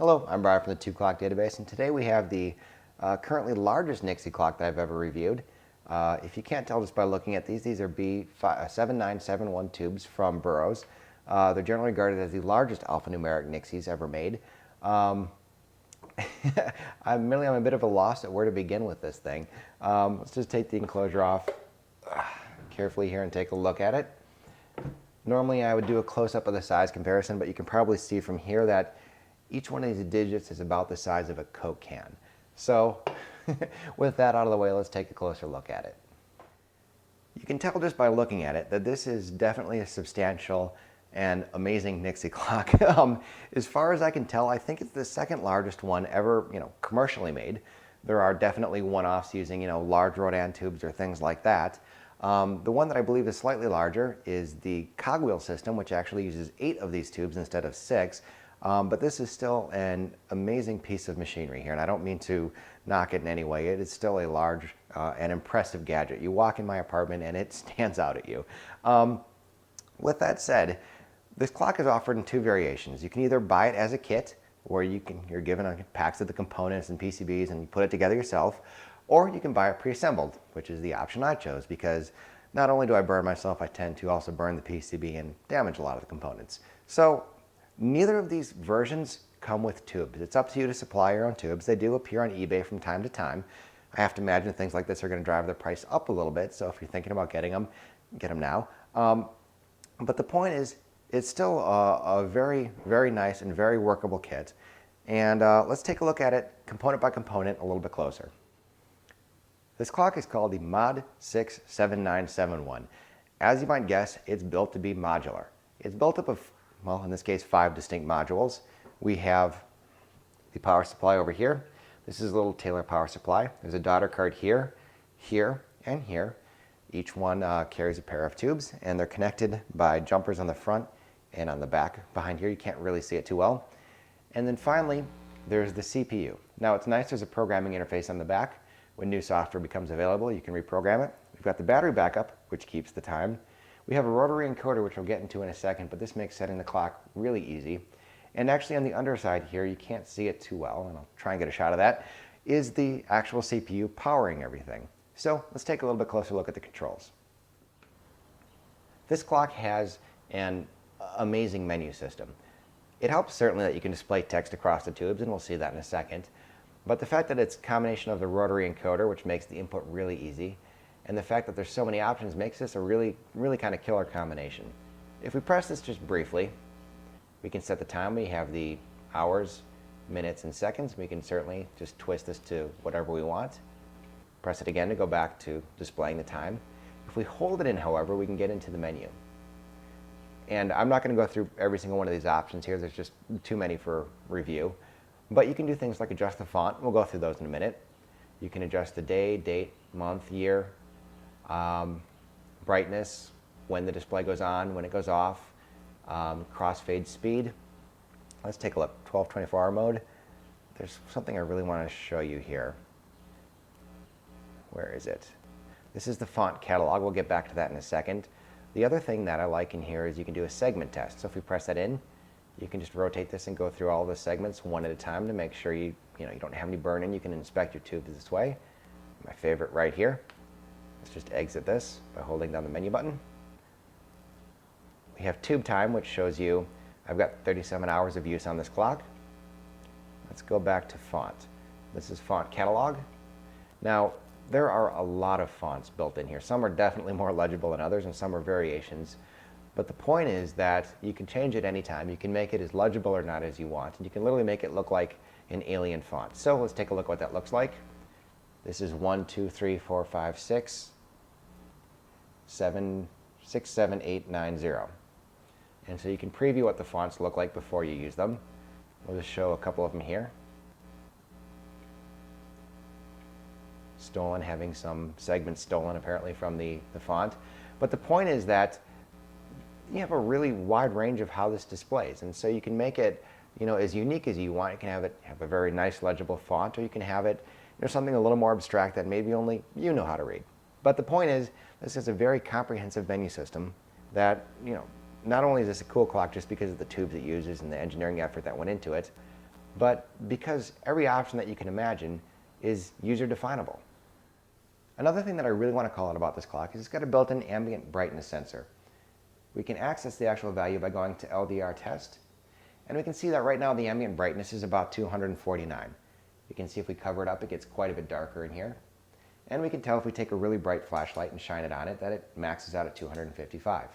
Hello, I'm Brian from the TubeClock database, and today we have the currently largest Nixie clock that I've ever reviewed. If you can't tell just by looking at these are B7971 tubes from Burroughs. They're generally regarded as the largest alphanumeric Nixies ever made. I'm a bit of a loss at where to begin with this thing. Let's just take the enclosure off carefully here and take a look at it. Normally I would do a close-up of the size comparison, but you can probably see from here that each one of these digits is about the size of a Coke can. So with that out of the way, let's take a closer look at it. You can tell just by looking at it that this is definitely a substantial and amazing Nixie clock. As far as I can tell, I think it's the second largest one ever, commercially made. There are definitely one-offs using, large Rodin tubes or things like that. The one that I believe is slightly larger is the cogwheel system, which actually uses 8 of these tubes instead of 6. But this is still an amazing piece of machinery here, and I don't mean to knock it in any way. It is still a large and impressive gadget. You walk in my apartment and it stands out at you. With that said, this clock is offered in 2 variations. You can either buy it as a kit, where you're given packs of the components and PCBs and you put it together yourself, or you can buy it pre-assembled, which is the option I chose, because not only do I burn myself, I tend to also burn the PCB and damage a lot of the components. So neither of these versions come with tubes. It's up to you to supply your own tubes. They do appear on eBay from time to time. I have to imagine things like this are going to drive their price up a little bit, so if you're thinking about getting them, get them now. But the point is, it's still a very, very nice and very workable kit. And let's take a look at it component by component a little bit closer. This clock is called the Mod 67971. As you might guess, it's built to be modular. It's built up of, well, in this case, 5 distinct modules. We have the power supply over here. This is a little Taylor power supply. There's a daughter card here, here, and here. Each one carries a pair of tubes, and they're connected by jumpers on the front and on the back. Behind here, you can't really see it too well. And then finally, there's the CPU. Now, it's nice there's a programming interface on the back. When new software becomes available, you can reprogram it. We've got the battery backup, which keeps the time. We have a rotary encoder, which we'll get into in a second, but this makes setting the clock really easy. And actually on the underside here, you can't see it too well, and I'll try and get a shot of that, is the actual CPU powering everything. So let's take a little bit closer look at the controls. This clock has an amazing menu system. It helps certainly that you can display text across the tubes, and we'll see that in a second. But the fact that it's a combination of the rotary encoder, which makes the input really easy, and the fact that there's so many options makes this a really kind of killer combination. If we press this just briefly, we can set the time. We have the hours, minutes, and seconds. We can certainly just twist this to whatever we want. Press it again to go back to displaying the time. If we hold it in, however, we can get into the menu. And I'm not going to go through every single one of these options here. There's just too many for review. But you can do things like adjust the font. We'll go through those in a minute. You can adjust the day, date, month, year, brightness, when the display goes on, when it goes off, crossfade speed. Let's take a look. 12/24-hour mode. There's something I really want to show you here. Where is it? This is the font catalog. We'll get back to that in a second. The other thing that I like in here is you can do a segment test. So if we press that in, you can just rotate this and go through all the segments one at a time to make sure you don't have any burn-in. You can inspect your tubes this way. My favorite right here. Let's just exit this by holding down the menu button. We have tube time, which shows you I've got 37 hours of use on this clock. Let's go back to font. This is font catalog. Now, there are a lot of fonts built in here. Some are definitely more legible than others, and some are variations. But the point is that you can change it anytime. You can make it as legible or not as you want. And you can literally make it look like an alien font. So let's take a look at what that looks like. This is 1, 2, 3, 4, 5, 6, 7, 6, 7, 8, 9, 0. And so you can preview what the fonts look like before you use them. We'll just show a couple of them here. Stolen, having some segments stolen apparently from the font. But the point is that you have a really wide range of how this displays, and so you can make it as unique as you want. You can have a very nice legible font, or you can have it something a little more abstract that maybe only you know how to read. But the point is, this is a very comprehensive menu system that not only is this a cool clock just because of the tubes it uses and the engineering effort that went into it, but because every option that you can imagine is user definable. Another thing that I really want to call out about this clock is it's got a built-in ambient brightness sensor. We can access the actual value by going to LDR test, and we can see that right now the ambient brightness is about 249. You can see if we cover it up, it gets quite a bit darker in here. And we can tell if we take a really bright flashlight and shine it on it that it maxes out at 255.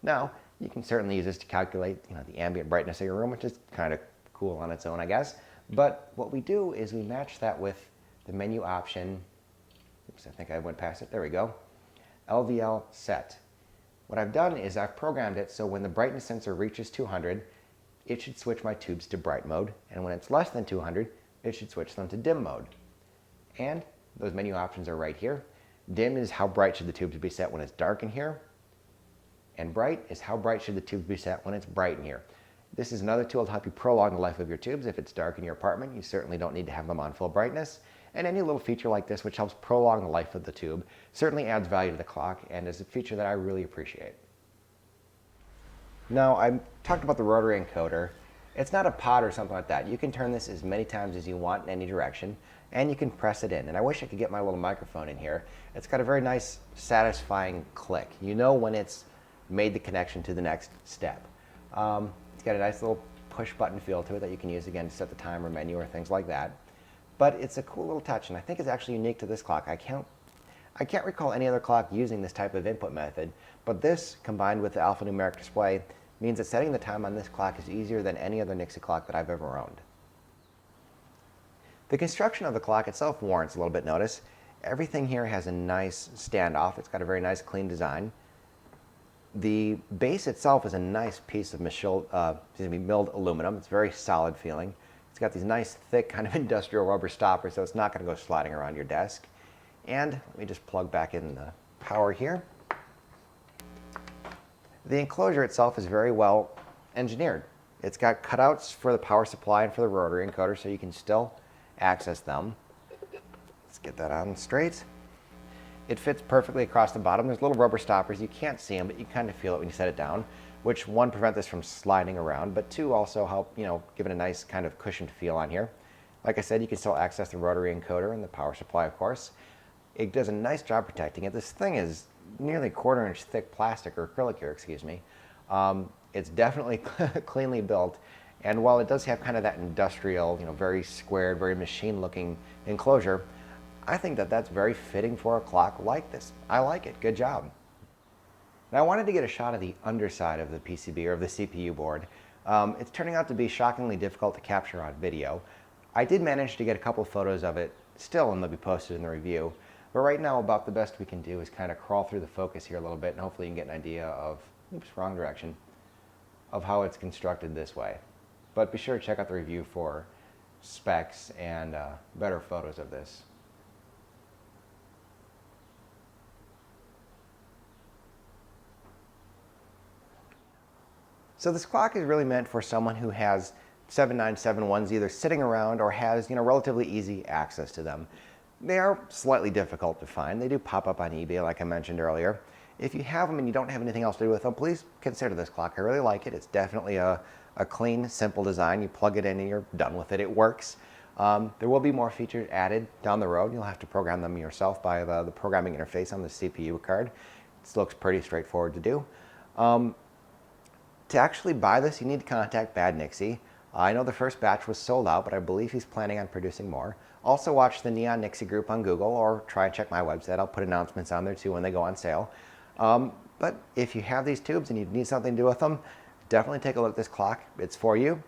Now, you can certainly use this to calculate the ambient brightness of your room, which is kind of cool on its own, I guess. But what we do is we match that with the menu option. Oops, I think I went past it. There we go. LVL set. What I've done is I've programmed it so when the brightness sensor reaches 200, it should switch my tubes to bright mode. And when it's less than 200, it should switch them to dim mode. And those menu options are right here. Dim is how bright should the tubes be set when it's dark in here. And bright is how bright should the tubes be set when it's bright in here. This is another tool to help you prolong the life of your tubes. If it's dark in your apartment, you certainly don't need to have them on full brightness. And any little feature like this, which helps prolong the life of the tube, certainly adds value to the clock and is a feature that I really appreciate. Now, I talked about the rotary encoder. It's not a pod or something like that. You can turn this as many times as you want in any direction, and you can press it in. And I wish I could get my little microphone in here. It's got a very nice, satisfying click. You know when it's made the connection to the next step. It's got a nice little push button feel to it that you can use again to set the timer menu or things like that. But it's a cool little touch, and I think it's actually unique to this clock. I can't recall any other clock using this type of input method, but this, combined with the alphanumeric display, means that setting the time on this clock is easier than any other Nixie clock that I've ever owned. The construction of the clock itself warrants a little bit notice. Everything here has a nice standoff. It's got a very nice, clean design. The base itself is a nice piece of milled aluminum. It's very solid feeling. It's got these nice, thick, kind of industrial rubber stoppers, so it's not going to go sliding around your desk. And let me just plug back in the power here. The enclosure itself is very well engineered. It's got cutouts for the power supply and for the rotary encoder, so you can still access them. Let's get that on straight. It fits perfectly across the bottom. There's little rubber stoppers. You can't see them, but you kind of feel it when you set it down, which one, prevent this from sliding around, but two, also help, give it a nice kind of cushioned feel on here. Like I said, you can still access the rotary encoder and the power supply, of course. It does a nice job protecting it. This thing is nearly 1/4 inch thick plastic, or acrylic here, excuse me. It's definitely cleanly built, and while it does have kind of that industrial, very squared, very machine-looking enclosure, I think that that's very fitting for a clock like this. I like it. Good job. Now, I wanted to get a shot of the underside of the PCB, or of the CPU board. It's turning out to be shockingly difficult to capture on video. I did manage to get a couple photos of it still, and they'll be posted in the review. But right now, about the best we can do is kind of crawl through the focus here a little bit, and hopefully you can get an idea of, oops, wrong direction, of how it's constructed this way. But be sure to check out the review for specs and better photos of this. So this clock is really meant for someone who has 7971s either sitting around or has relatively easy access to them. They are slightly difficult to find. They do pop up on eBay, like I mentioned earlier. If you have them and you don't have anything else to do with them, please consider this clock. I really like it. It's definitely a clean, simple design. You plug it in and you're done with it. It works. There will be more features added down the road. You'll have to program them yourself by the programming interface on the CPU card. It looks pretty straightforward to do. To actually buy this, you need to contact Bad Nixie. I know the first batch was sold out, but I believe he's planning on producing more. Also watch the Neon Nixie group on Google, or try and check my website. I'll put announcements on there too when they go on sale. But if you have these tubes and you need something to do with them, definitely take a look at this clock. It's for you.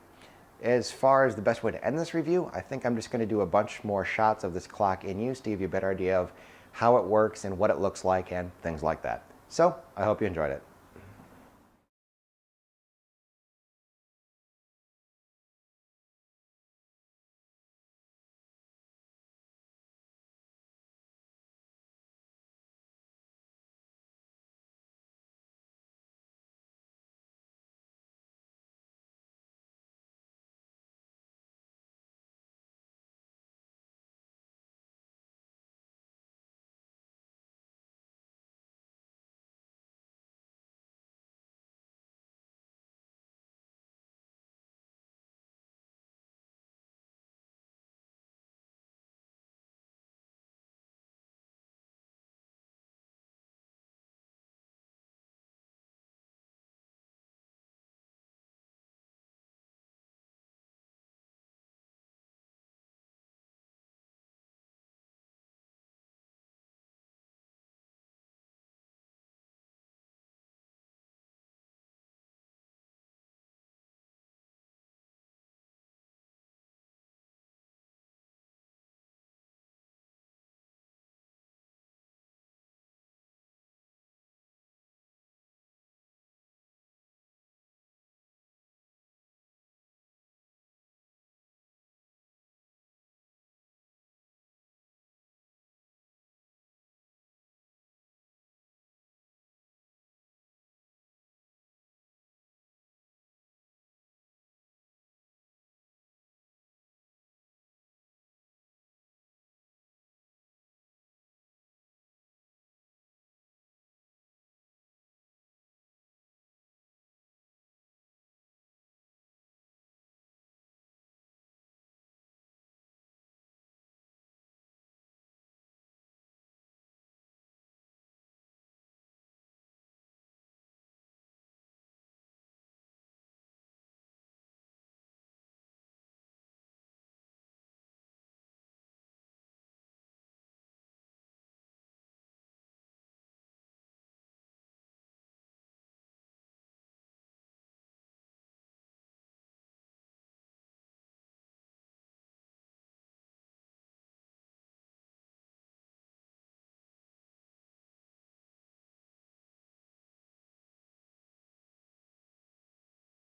As far as the best way to end this review, I think I'm just going to do a bunch more shots of this clock in use to give you a better idea of how it works and what it looks like and things like that. So I hope you enjoyed it.